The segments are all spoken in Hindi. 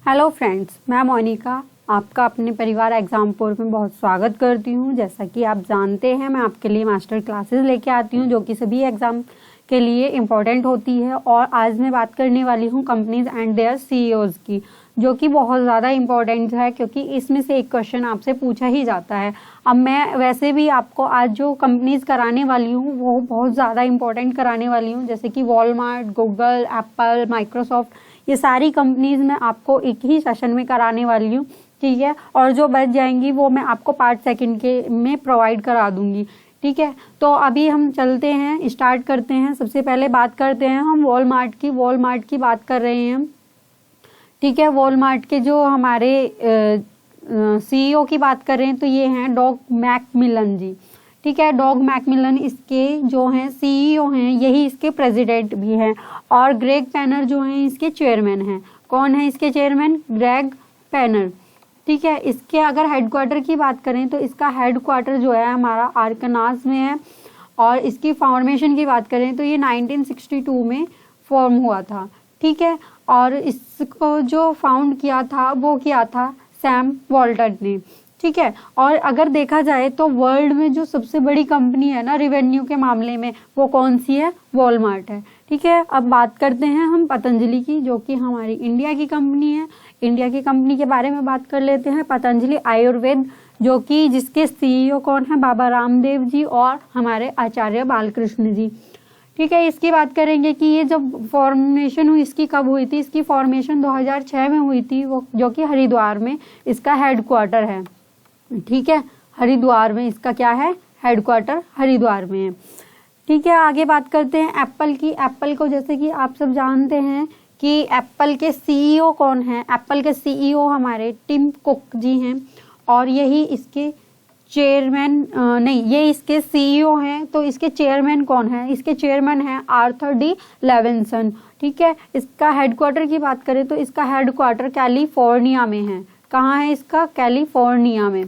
हेलो फ्रेंड्स, मैं मोनिका आपका अपने परिवार एग्जामपुर में बहुत स्वागत करती हूं। जैसा कि आप जानते हैं, मैं आपके लिए मास्टर क्लासेस लेके आती हूं जो कि सभी एग्जाम के लिए इम्पोर्टेंट होती है। और आज मैं बात करने वाली हूं कंपनीज एंड देयर सीईओज की, जो कि बहुत ज़्यादा इम्पोर्टेंट है क्योंकि इसमें से एक क्वेश्चन आपसे पूछा ही जाता है। अब मैं वैसे भी आपको आज जो कंपनीज कराने वाली हूँ वो बहुत ज़्यादा इम्पोर्टेंट कराने वाली हूँ, जैसे कि वॉलमार्ट, गूगल, एप्पल, माइक्रोसॉफ्ट, ये सारी कंपनीज मैं आपको एक ही सेशन में कराने वाली हूँ, ठीक है। और जो बच जाएंगी वो मैं आपको पार्ट सेकंड के में प्रोवाइड करा दूंगी, ठीक है। तो अभी हम चलते हैं, स्टार्ट करते हैं। सबसे पहले बात करते हैं हम वॉलमार्ट की बात कर रहे हैं हम, ठीक है। वॉलमार्ट के जो हमारे सीईओ की बात कर रहे हैं तो ये हैं डॉग मैकमिलन जी, ठीक है। डॉग मैकमिलन इसके जो हैं सीईओ हैं, यही इसके प्रेसिडेंट भी हैं। और ग्रेग पैनर जो हैं इसके चेयरमैन हैं। कौन है इसके चेयरमैन? ग्रेग पैनर, ठीक है। इसके अगर हेडक्वार्टर की बात करें तो इसका हेडक्वार्टर जो है हमारा आर्कनास में है। और इसकी फॉर्मेशन की बात करें तो ये 1962 में फॉर्म हुआ था, ठीक है। और इसको जो फाउंड किया था वो किया था सैम वॉल्टन ने, ठीक है। और अगर देखा जाए तो वर्ल्ड में जो सबसे बड़ी कंपनी है ना रेवेन्यू के मामले में, वो कौन सी है? वॉलमार्ट है, ठीक है। अब बात करते हैं हम पतंजलि की, जो कि हमारी इंडिया की कंपनी है। इंडिया की कंपनी के बारे में बात कर लेते हैं। पतंजलि आयुर्वेद, जो कि जिसके सीईओ कौन है? बाबा रामदेव जी और हमारे आचार्य बालकृष्ण जी, ठीक है। इसकी बात करेंगे कि ये जब फॉर्मेशन हुई, इसकी कब हुई थी? इसकी फॉर्मेशन 2006 में हुई थी, वो जो कि हरिद्वार में इसका हेडक्वार्टर है, ठीक है। हरिद्वार में इसका क्या है? हेडक्वार्टर हरिद्वार में है, ठीक है। आगे बात करते हैं एप्पल की। एप्पल को जैसे कि आप सब जानते हैं कि एप्पल के सीईओ कौन है? एप्पल के सीईओ हमारे टिम कुक जी हैं। और यही इसके चेयरमैन नहीं, ये इसके सीईओ हैं। तो इसके चेयरमैन कौन है? इसके चेयरमैन है आर्थर डी लेविंसन, ठीक है। इसका हेडक्वार्टर की बात करें तो इसका हेडक्वार्टर कैलिफोर्निया में है। कहाँ है इसका? कैलिफोर्निया में,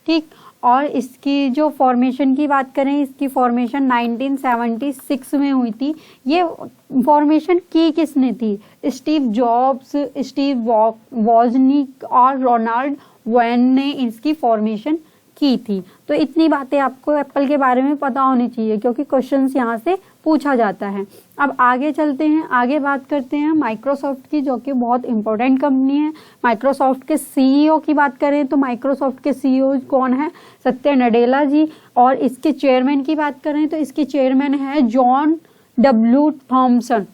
ठीक। और इसकी जो फॉर्मेशन की बात करें, इसकी फॉर्मेशन 1976 में हुई थी। ये फॉर्मेशन की किसने थी? स्टीव जॉब्स, स्टीव वॉजनिक और रोनाल्ड वेन ने इसकी फॉर्मेशन की थी। तो इतनी बातें आपको एप्पल के बारे में पता होनी चाहिए क्योंकि क्वेश्चंस यहाँ से पूछा जाता है। अब आगे चलते हैं, आगे बात करते हैं माइक्रोसॉफ्ट की, जो कि बहुत इंपॉर्टेंट कंपनी है। माइक्रोसॉफ्ट के सीईओ की बात करें तो माइक्रोसॉफ्ट के सीईओ कौन है? सत्या नडेला जी। और इसके चेयरमैन की बात करें तो इसके चेयरमैन है जॉन डब्ल्यू थॉमसन,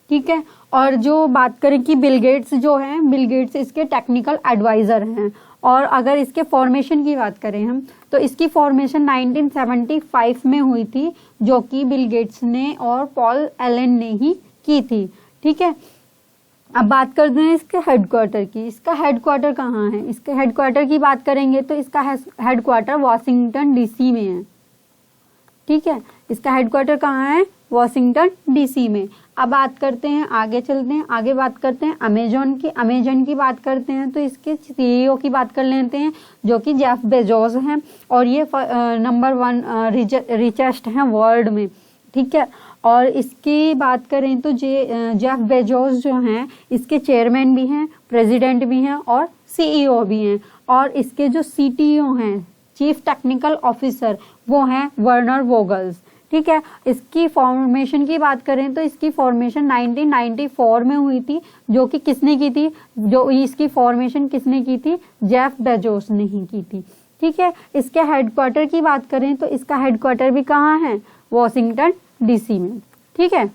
ठीक है। और जो बात करें कि बिल गेट्स जो हैं, बिल गेट्स इसके टेक्निकल एडवाइजर हैं। और अगर इसके फॉर्मेशन की बात करें हम तो इसकी फॉर्मेशन 1975 में हुई थी, जो कि बिल गेट्स ने और पॉल एलन ने ही की थी, ठीक है। अब बात करते हैं इसके हेडक्वार्टर की। इसका हेडक्वार्टर कहाँ है? इसके हेडक्वार्टर की बात करेंगे तो इसका हेडक्वार्टर वॉशिंगटन डीसी में है, ठीक है। इसका हेडक्वार्टर कहाँ है? वॉशिंगटन डीसी में। अब बात करते हैं, आगे चलते हैं, आगे बात करते हैं अमेजॉन की। अमेजॉन की बात करते हैं तो इसके सीईओ की बात कर लेते हैं, जो कि जेफ बेजोस हैं। और ये नंबर 1 रिचेस्ट हैं वर्ल्ड में, ठीक है। और इसकी बात करें तो जेफ बेजोस जो हैं इसके चेयरमैन भी हैं, प्रेसिडेंट भी हैं और सीईओ भी हैं। और इसके जो सीटीओ हैं, चीफ टेक्निकल ऑफिसर, वो हैं वर्नर वोगल्स, ठीक है। इसकी फॉर्मेशन की बात करें तो इसकी फॉर्मेशन 1994 में हुई थी, जो कि किसने की थी? जो इसकी फॉर्मेशन किसने की थी? जेफ बेजोस ने ही की थी, ठीक है। इसके हेडक्वार्टर की बात करें तो इसका हेडक्वार्टर भी कहाँ है? वॉशिंगटन डीसी में, ठीक है।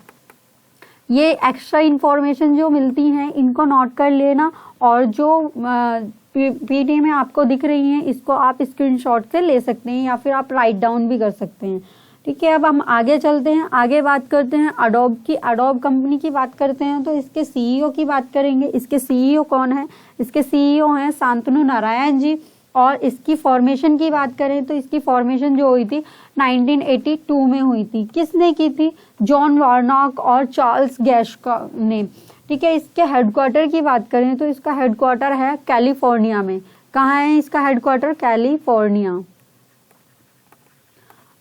ये एक्स्ट्रा इंफॉर्मेशन जो मिलती हैं इनको नोट कर लेना। और जो पीडीएफ में आपको दिख रही हैं इसको आप स्क्रीनशॉट से ले सकते हैं या फिर आप राइट डाउन भी कर सकते हैं, ठीक है। अब हम आगे चलते हैं, आगे बात करते हैं अडोब की। अडोब कंपनी की बात करते हैं तो इसके सीईओ की बात करेंगे। इसके सीईओ कौन है? इसके सीईओ हैं शांतनु नारायण जी। और इसकी फॉर्मेशन की बात करें तो इसकी फॉर्मेशन जो हुई थी 1982 में हुई थी। किसने की थी? जॉन वार्नॉक और चार्ल्स गैशका ने, ठीक है। इसके हेडक्वार्टर की बात करें तो इसका हेडक्वार्टर है कैलिफोर्निया में। कहाँ है इसका हेडक्वार्टर? कैलिफोर्निया।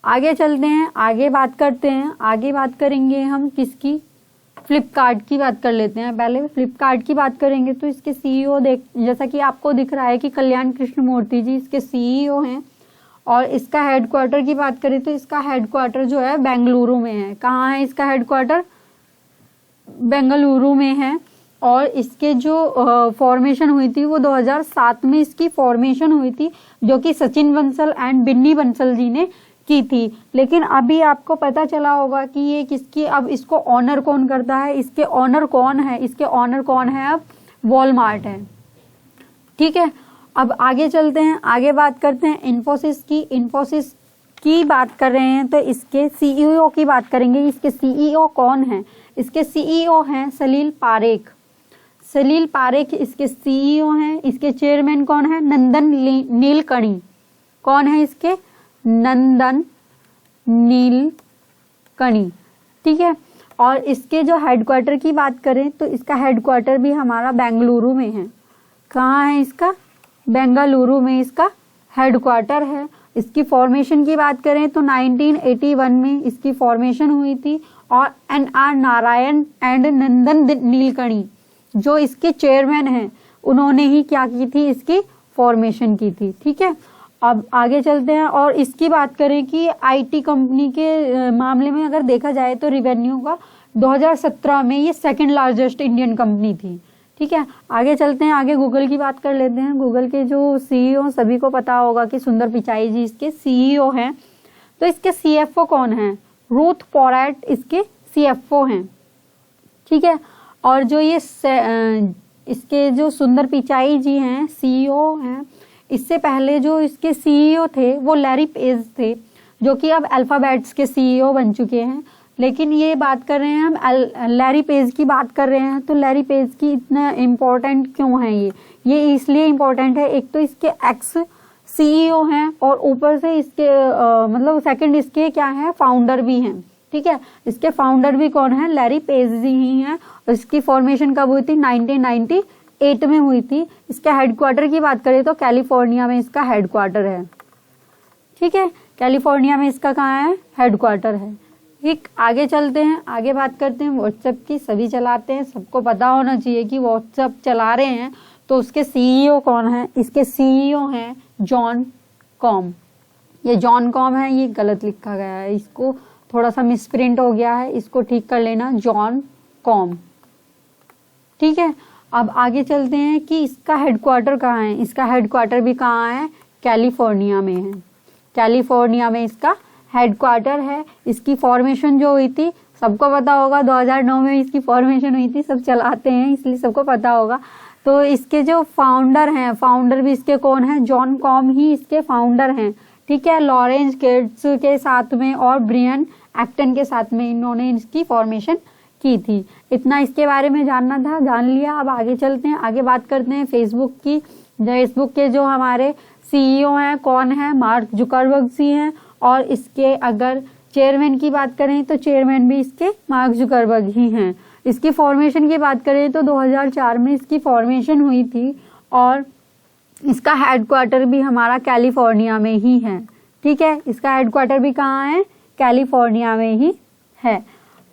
आगे चलते हैं, आगे बात करते हैं, आगे बात करेंगे हम किसकी? फ्लिपकार्ट की बात कर लेते हैं। पहले फ्लिपकार्ट की बात करेंगे तो इसके सीईओ जैसा कि आपको दिख रहा है कि कल्याण कृष्ण मूर्ति जी इसके सीईओ हैं। और इसका हेडक्वार्टर की बात करें तो इसका हेडक्वार्टर जो है बेंगलुरु में है। कहाँ है इसका हेडक्वार्टर? बेंगलुरु में है। और इसके जो फॉर्मेशन हुई थी वो 2007 में इसकी फॉर्मेशन हुई थी, जो कि सचिन बंसल एंड बिन्नी बंसल जी ने की थी। लेकिन अभी आपको पता चला होगा कि ये किसकी, अब इसको ऑनर कौन करता है, इसके ऑनर कौन है? इसके ऑनर कौन है? अब वॉलमार्ट है। ठीक है, अब आगे चलते हैं, आगे बात करते हैं इन्फोसिस की। इन्फोसिस की बात कर रहे हैं तो इसके सीईओ की बात करेंगे। इसके सीईओ कौन है? इसके सीईओ हैं सलील पारेख। सलील पारेख इसके सीईओ हैं। इसके चेयरमैन कौन है? नंदन नीलकणी। कौन है इसके? नंदन नीलकणी। ठीक है, और इसके जो हेडक्वार्टर की बात करें तो इसका हेडक्वार्टर भी हमारा बेंगलुरु में है। कहाँ है इसका? बेंगलुरु में इसका हेडक्वार्टर है। इसकी फॉर्मेशन की बात करें तो 1981 में इसकी फॉर्मेशन हुई थी। और NR नारायण एंड नंदन नीलकणी जो इसके चेयरमैन हैं, उन्होंने ही क्या की थी? इसकी फॉर्मेशन की थी। ठीक है, अब आगे चलते हैं और इसकी बात करें कि आईटी कंपनी के मामले में अगर देखा जाए तो रिवेन्यू का 2017 में ये सेकंड लार्जेस्ट इंडियन कंपनी थी। ठीक है, आगे चलते हैं, आगे गूगल की बात कर लेते हैं। गूगल के जो सीईओ सभी को पता होगा कि सुंदर पिचाई जी इसके सीईओ हैं। तो इसके सीएफओ कौन है? रूथ पोरैट इसके सीएफओ हैं। ठीक है, और जो ये इसके जो सुंदर पिचाई जी हैं सीईओ हैं, इससे पहले जो इसके सीईओ थे वो लैरी पेज थे, जो कि अब अल्फाबेट्स के सीईओ बन चुके हैं। लेकिन ये बात कर रहे हैं हम लैरी पेज की बात कर रहे हैं, तो लैरी पेज की इतना इम्पोर्टेंट क्यों है? ये इसलिए इम्पोर्टेंट है, एक तो इसके एक्स सीईओ हैं और ऊपर से इसके मतलब सेकंड इसके क्या है? फाउंडर भी हैं। ठीक है, इसके फाउंडर भी कौन है? लैरी पेज ही हैं। और इसकी फॉर्मेशन कब हुई थी? 1998 में हुई थी। इसके हेडक्वार्टर की बात करें तो कैलिफोर्निया में इसका हेडक्वार्टर है। ठीक है, कैलिफोर्निया में इसका कहाँ है? हेडक्वार्टर है। ठीक, आगे चलते हैं, आगे बात करते हैं व्हाट्सएप की। सभी चलाते हैं, सबको पता होना चाहिए कि व्हाट्सएप चला रहे हैं तो उसके सीईओ कौन है? इसके सीईओ हैं जॉन कॉम। ये जॉन कॉम है, ये गलत लिखा गया है, इसको थोड़ा सा मिसप्रिंट हो गया है, इसको ठीक कर लेना, जॉन कॉम। ठीक है, अब आगे चलते हैं कि इसका हेडक्वार्टर कहाँ है। इसका हेडक्वार्टर भी कहाँ है? कैलिफोर्निया में है। कैलिफोर्निया में इसका हेडक्वार्टर है। इसकी फॉर्मेशन जो हुई थी सबको पता होगा, 2009 में इसकी फॉर्मेशन हुई थी। सब चलाते हैं इसलिए सबको पता होगा। तो इसके जो फाउंडर हैं, फाउंडर भी इसके कौन है? जॉन कॉम ही इसके फाउंडर हैं। ठीक है, लॉरेंस गेट्स के साथ में और ब्रियन एक्टन के साथ में इन्होंने इसकी फॉर्मेशन की थी। इतना इसके बारे में जानना था, जान लिया। अब आगे चलते हैं, आगे बात करते हैं फेसबुक की। फेसबुक के जो हमारे सीईओ हैं कौन है? मार्क जुकरबर्ग जी हैं। और इसके अगर चेयरमैन की बात करें तो चेयरमैन भी इसके मार्क जुकरबर्ग ही हैं। इसकी फॉर्मेशन की बात करें तो 2004 में इसकी फॉर्मेशन हुई थी। और इसका हेडक्वार्टर भी हमारा कैलिफोर्निया में ही है। ठीक है, इसका हेडक्वार्टर भी कहाँ है? कैलिफोर्निया में ही है।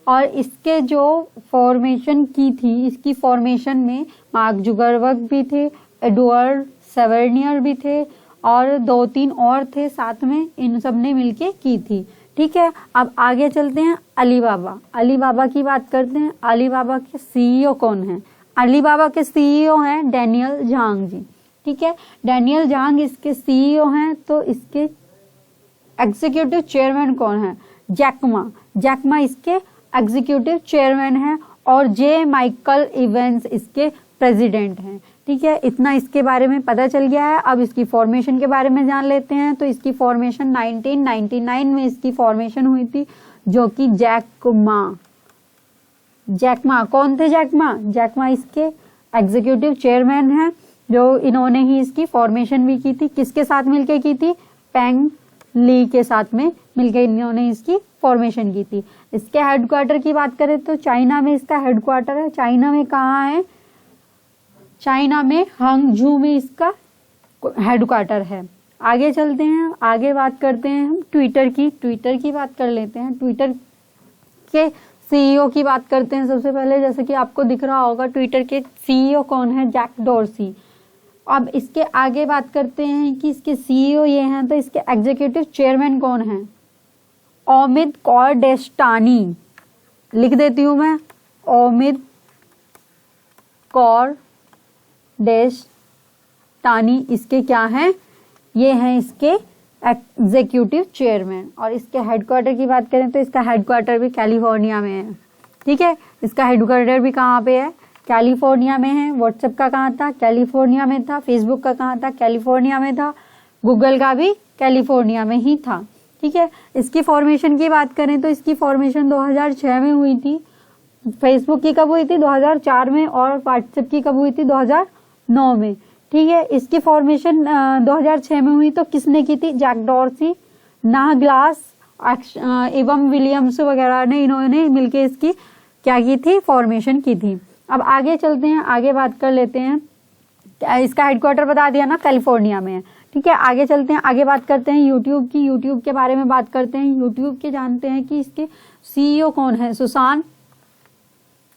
और इसके जो फॉर्मेशन की थी, इसकी फॉर्मेशन में मार्क जुकरबर्ग भी थे, एडवर्ड सेवर्नियर भी थे और 2-3 और थे साथ में, इन सब ने मिलके की थी। ठीक है, अब आगे चलते हैं अलीबाबा। अलीबाबा की बात करते हैं। अलीबाबा के सीईओ कौन है? अलीबाबा के सीईओ हैं डैनियल झांग जी। ठीक है, डैनियल झांग इसके सीईओ हैं। तो इसके एग्जीक्यूटिव चेयरमैन कौन है? जैकमा। जैकमा इसके एग्जीक्यूटिव चेयरमैन हैं और जे माइकल इवेंस इसके प्रेसिडेंट हैं। ठीक है, इतना इसके बारे में पता चल गया है। अब इसकी फॉर्मेशन के बारे में जान लेते हैं। तो इसकी फॉर्मेशन 1999 में इसकी फॉर्मेशन हुई थी, जो कि जैकमा कौन थे? जैकमा इसके एग्जीक्यूटिव चेयरमैन हैं, जो इन्होंने ही इसकी फॉर्मेशन भी की थी। किसके साथ मिलकर की थी? पेंग ली के साथ में मिलकर इन्होंने इसकी फॉर्मेशन की थी। इसके हेडक्वार्टर की बात करें तो चाइना में इसका हेडक्वार्टर है। चाइना में कहाँ है? चाइना में हांगझू में इसका हेडक्वार्टर है। आगे चलते हैं, आगे बात करते हैं हम ट्विटर की। ट्विटर की बात कर लेते हैं। ट्विटर के सीईओ की बात करते हैं सबसे पहले। जैसे कि आपको दिख रहा होगा ट्विटर के सीईओ कौन है, जैक डॉर्सी। अब इसके आगे बात करते हैं कि इसके सीईओ ये हैं, तो इसके एग्जीक्यूटिव चेयरमैन कौन है, अमित कौरडेस्टानी। लिख देती हूं मैं, अमित कौरडेस्टानी इसके क्या हैं, ये हैं इसके एग्जीक्यूटिव चेयरमैन। और इसके हेडक्वार्टर की बात करें तो इसका हेडक्वार्टर भी कैलिफोर्निया में है। ठीक है, इसका हेडक्वार्टर भी कहाँ पे है, कैलिफोर्निया में है। व्हाट्सएप का कहाँ था, कैलिफोर्निया में था। फेसबुक का कहाँ था, कैलिफोर्निया में था। गूगल का भी कैलिफोर्निया में ही था। ठीक है, इसकी फॉर्मेशन की बात करें तो इसकी फॉर्मेशन 2006 में हुई थी। फेसबुक की कब हुई थी, 2004 में। और व्हाट्सएप की कब हुई थी, 2009 में। ठीक है, इसकी फॉर्मेशन 2006 में हुई तो किसने की थी, जैक डॉर्सी, नाह ग्लास एवं विलियम्स वगैरह ने, इन्होंने मिलके इसकी क्या की थी, फॉर्मेशन की थी। अब आगे चलते हैं, आगे बात कर लेते हैं। इसका हेडक्वार्टर बता दिया ना, कैलिफोर्निया में है। ठीक है, आगे चलते हैं, आगे बात करते हैं यूट्यूब की। यूट्यूब के बारे में बात करते हैं। यूट्यूब के जानते हैं कि इसके सीईओ कौन है, सुसान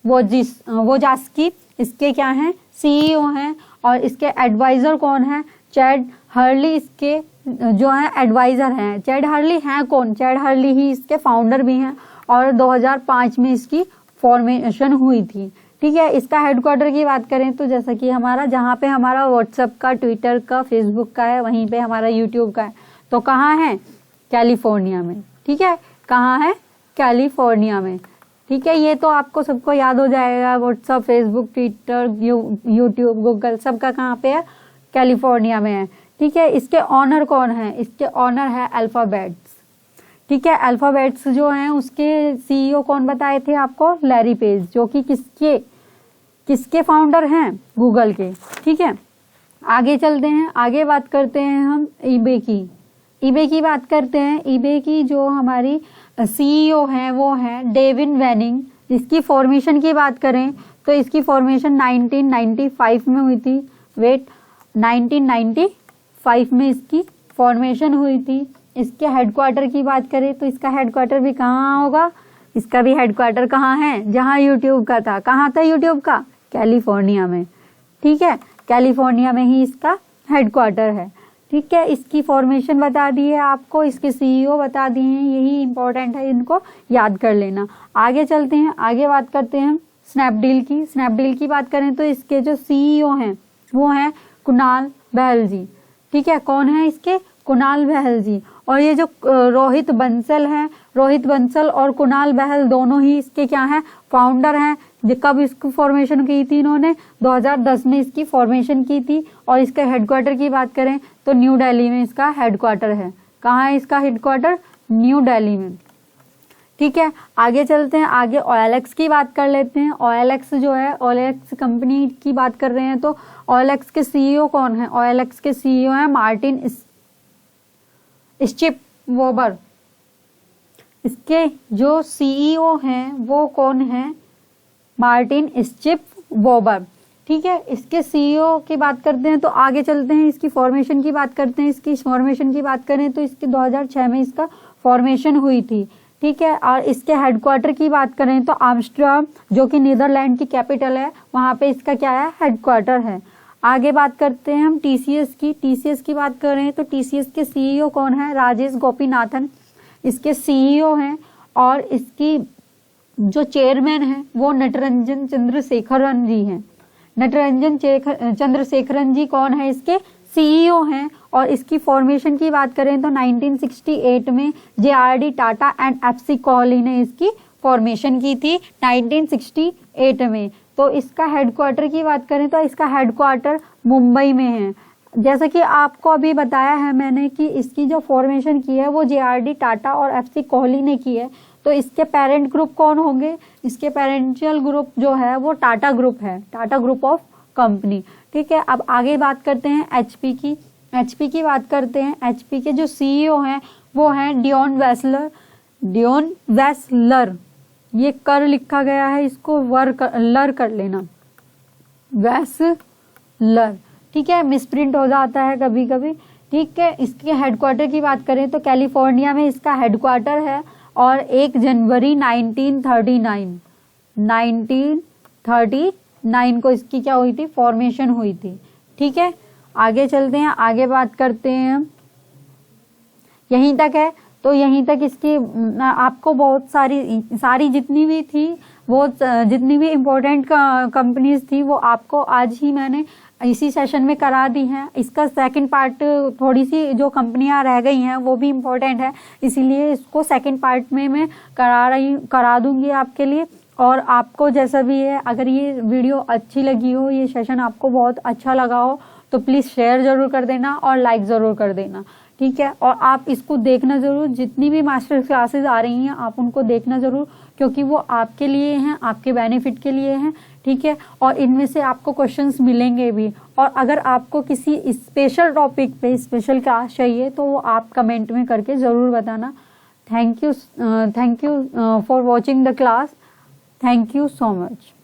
वोजास्की इसके क्या हैं, सीईओ हैं। और इसके एडवाइजर कौन है, चैड हर्ली इसके जो है एडवाइजर हैं। चैड हर्ली हैं कौन, चैड हर्ली ही इसके फाउंडर भी हैं। और 2005 में इसकी फॉर्मेशन हुई थी। ठीक है, इसका हेडक्वार्टर की बात करें तो जैसा कि हमारा जहाँ पे हमारा व्हाट्सएप का, ट्विटर का, फेसबुक का है, वहीं पे हमारा यूट्यूब का है। तो कहाँ है, कैलिफोर्निया में। ठीक है, कहाँ है, कैलिफोर्निया में। ठीक है, ये तो आपको सबको याद हो जाएगा। WhatsApp, Facebook, Twitter, YouTube, Google सबका कहाँ पे है, कैलिफोर्निया में है। ठीक है, इसके ऑनर कौन है, इसके ऑनर है अल्फाबेट्स। ठीक है, अल्फाबेट्स जो हैं उसके सीईओ कौन बताए थे आपको, लैरी पेज, जो कि किसके फाउंडर हैं, गूगल के। ठीक है, आगे चलते हैं, आगे बात करते हैं हम ईबे की। ईबे की बात करते हैं। ईबे की जो हमारी सीईओ हैं वो हैं डेविन वेनिंग। इसकी फॉर्मेशन की बात करें तो इसकी फॉर्मेशन 1995 में हुई थी। 1995 में इसकी फॉर्मेशन हुई थी। इसके हेडक्वार्टर की बात करें तो इसका हेडक्वार्टर भी कहाँ होगा, इसका भी हेडक्वार्टर कहाँ है, जहाँ यूट्यूब का था। कहाँ था यूट्यूब का, कैलिफोर्निया में। ठीक है, कैलिफोर्निया में ही इसका हेडक्वार्टर है। ठीक है, इसकी फॉर्मेशन बता दी है आपको, इसके सीईओ बता दिए हैं, यही इंपॉर्टेंट है, इनको याद कर लेना। आगे चलते हैं, आगे बात करते हैं स्नैपडील की। स्नैपडील की बात करें तो इसके जो सीईओ हैं वो हैं कुणाल बहल जी। ठीक है, कौन है इसके, कुणाल बहल जी। और ये जो रोहित बंसल हैं, रोहित बंसल और कुणाल बहल दोनों ही इसके क्या हैं, फाउंडर हैं। कब इसकी फॉर्मेशन की थी इन्होंने, 2010 में इसकी फॉर्मेशन की थी। और इसके हेडक्वार्टर की बात करें तो न्यू दिल्ली में इसका हेडक्वार्टर है। कहाँ है इसका हेडक्वार्टर, न्यू दिल्ली में। ठीक है, आगे चलते हैं, आगे OLX की बात कर लेते हैं। OLX जो है, OLX कंपनी की बात कर रहे हैं तो OLX के सीईओ कौन है, OLX के सीईओ है मार्टिन स्चिप वोबर। इसके जो सीईओ हैं वो कौन है, मार्टिन स्चिप वोबर। ठीक है, इसके सीईओ की बात करते हैं तो आगे चलते हैं, इसकी फॉर्मेशन की बात करते हैं। इसकी फॉर्मेशन की बात करें तो इसकी 2006 में इसका फॉर्मेशन हुई थी। ठीक है, और इसके हेडक्वार्टर की बात करें तो आम्स्टरडम, जो कि नीदरलैंड की कैपिटल है, वहां पे इसका क्या है, हेडक्वार्टर है। आगे बात करते हैं हम टीसीएस की। टीसीएस की बात करें तो टीसीएस के सीईओ कौन है, राजेश गोपीनाथन इसके सीईओ हैं। और इसकी जो चेयरमैन है वो नटरंजन चंद्रशेखरन जी हैं। नटरंजन चंद्रशेखरन जी कौन है, इसके सीईओ हैं। और इसकी फॉर्मेशन की बात करें तो 1968 में JRD Tata and FC Kohli ने इसकी फॉर्मेशन की थी 1968 में। तो इसका हेडक्वार्टर की बात करें तो इसका हेडक्वार्टर मुंबई में है। जैसा कि आपको अभी बताया है मैंने कि इसकी जो फॉर्मेशन की है वो JRD टाटा और FC कोहली ने की है। तो इसके पेरेंट ग्रुप कौन होंगे, इसके पेरेंशियल ग्रुप जो है वो टाटा ग्रुप है, टाटा ग्रुप ऑफ कंपनी। ठीक है, अब आगे बात करते हैं HP की। HP की बात करते हैं। HP के जो सीईओ हैं वो हैं डियोन वेसलर। ये कर लिखा गया है, इसको लर कर लेना, वेसलर। ठीक है, मिसप्रिंट हो जाता है कभी कभी। ठीक है, इसके हेडक्वार्टर की बात करें तो कैलिफोर्निया में इसका हेडक्वार्टर है। और 1 जनवरी 1939 को इसकी क्या हुई थी, फॉर्मेशन हुई थी। ठीक है, आगे चलते हैं, आगे बात करते हैं। यहीं तक है, तो यहीं तक इसकी आपको बहुत सारी जितनी भी थी, वो जितनी भी इम्पोर्टेंट कंपनीज थी वो आपको आज ही मैंने इसी सेशन में करा दी हैं। इसका सेकंड पार्ट, थोड़ी सी जो कंपनियां रह गई हैं वो भी इम्पोर्टेंट है, इसीलिए इसको सेकंड पार्ट में मैं करा दूंगी आपके लिए। और आपको जैसा भी है, अगर ये वीडियो अच्छी लगी हो, ये सेशन आपको बहुत अच्छा लगा हो, तो प्लीज़ शेयर ज़रूर कर देना और लाइक ज़रूर कर देना। ठीक है, और आप इसको देखना ज़रूर, जितनी भी मास्टर क्लासेस आ रही हैं आप उनको देखना ज़रूर, क्योंकि वो आपके लिए हैं, आपके बेनिफिट के लिए हैं। ठीक है, और इनमें से आपको क्वेश्चंस मिलेंगे भी। और अगर आपको किसी स्पेशल टॉपिक पे स्पेशल क्लास चाहिए तो वो आप कमेंट में करके ज़रूर बताना। Thank you for watching the class. Thank you so much.